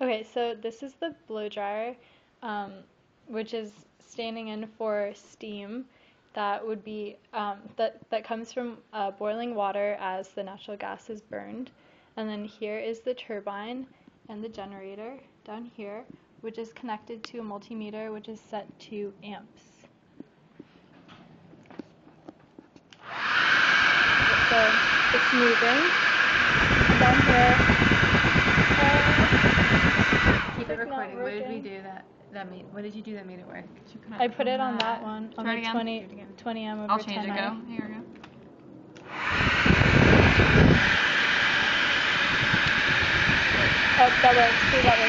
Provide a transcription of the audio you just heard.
Okay, so this is the blow dryer, um, which is standing in for steam that would be that comes from boiling water as the natural gas is burned. And then here is the turbine and the generator down here, which is connected to a multimeter, which is set to amps. So it's moving. And down here, keep it it's not recording. What did we working. do that made? What did you do that made it work? I put it on that one, on Try the it again. 20 M over I'll 10 change it. I. Go. Here we go. Oh, that works. See, that works.